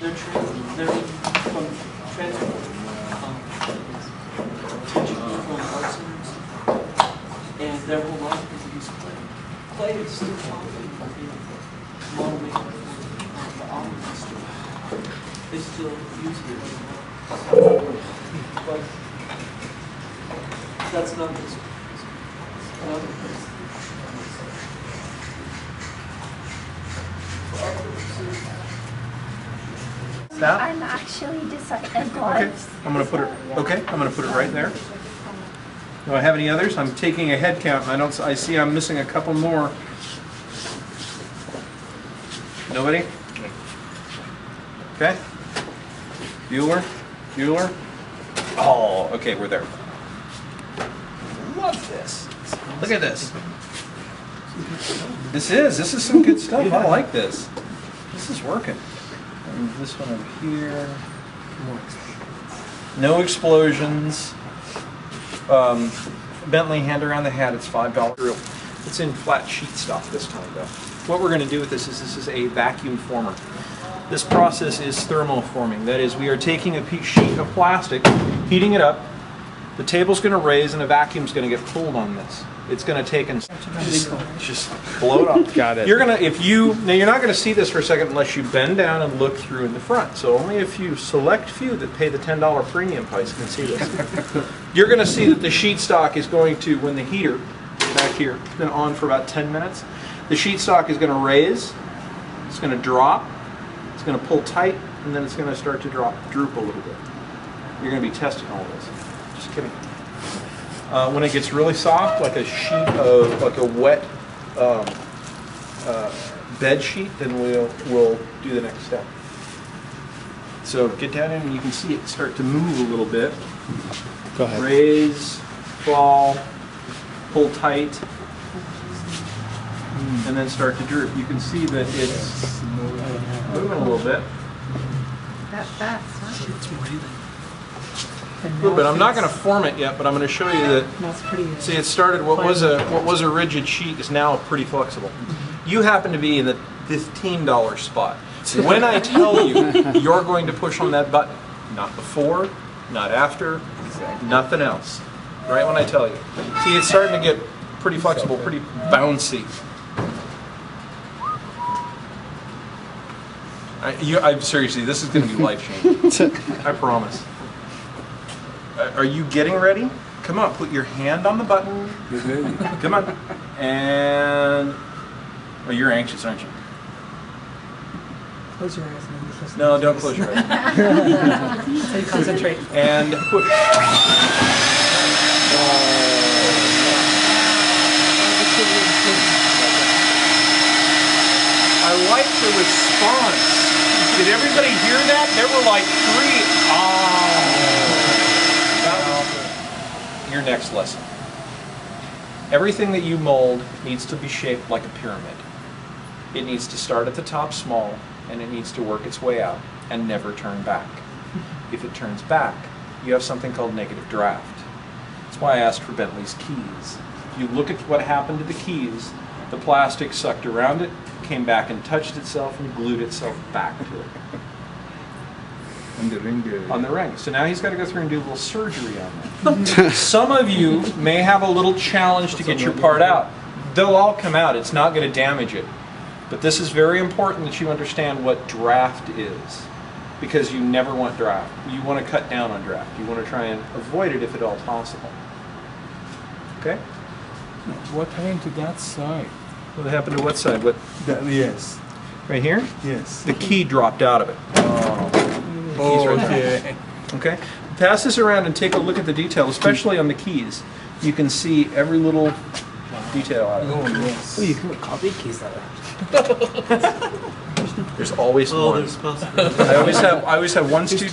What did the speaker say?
they're from transport. Teaching people artisans, and their whole life is to use clay. Clay is still popular in modeling the art industry. They still use it. But that's another place. That? I'm actually just like a gloves. Okay, I'm gonna put it. Okay, I'm gonna put it right there. Do I have any others? I'm taking a head count, and I don't. I see I'm missing a couple more. Nobody? Okay. Bueller. Bueller. Oh, okay, we're there. Love this. Look at this. This is some good stuff. I like this. This is working. And this one over here. No explosions. Bentley hand around the hat. It's $5. It's in flat sheet stock this time, though. What we're going to do with this is a vacuum former. This process is thermoforming. That is, we are taking a sheet of plastic, heating it up. The table's going to raise, and a vacuum's going to get pulled on this. It's going to take and just blow it up. Got it. You're going to, now you're not going to see this for a second unless you bend down and look through in the front. So only a select few that pay the $10 premium price can see this. You're going to see that the sheet stock is going to, when the heater back here has been on for about 10 minutes, the sheet stock is going to raise, it's going to drop, it's going to pull tight, and then it's going to start to droop a little bit. You're going to be testing all this. Just kidding. When it gets really soft, like a sheet of, like a wet bed sheet, then we'll do the next step. So get down in and you can see it start to move a little bit. Go ahead. Raise, fall, pull tight, and then start to droop. You can see that it's moving a little bit. That fast, huh? It's breathing. A little bit. I'm not going to form it yet, but I'm going to show you that. That's pretty. See, it started. What was a rigid sheet is now pretty flexible. You happen to be in the $15 spot. When I tell you, you're going to push on that button. Not before, not after, nothing else. Right when I tell you. See, it's starting to get pretty flexible, pretty bouncy. I'm seriously, this is going to be life-changing. I promise. Are you getting ready? Come on, put your hand on the button. Come on. And, well, you're anxious, aren't you? Close your eyes and then just No, don't close your eyes. so you concentrate. And push. I like the response. Did everybody hear that? There were like 3 Your next lesson. Everything that you mold needs to be shaped like a pyramid. It needs to start at the top small, and it needs to work its way out and never turn back. If it turns back, you have something called negative draft. That's why I asked for Bentley's keys. If you look at what happened to the keys, the plastic sucked around it, came back and touched itself and glued itself back to it. On the ring. On the ring. So now he's got to go through and do a little surgery on that. Some of you may have a little challenge to get your part out. They'll all come out. It's not going to damage it. But this is very important that you understand what draft is, because you never want draft. You want to cut down on draft. You want to try and avoid it if at all possible. Okay? What happened to that side? What happened to what side? What? Yes. Right here? Yes. The key dropped out of it. Oh, Right there. Okay. Pass this around and take a look at the detail, especially on the keys. You can see every little detail out of it. Oh, yes. Oh, you can copy keys that way. There's always one. There's possible. I always have one student.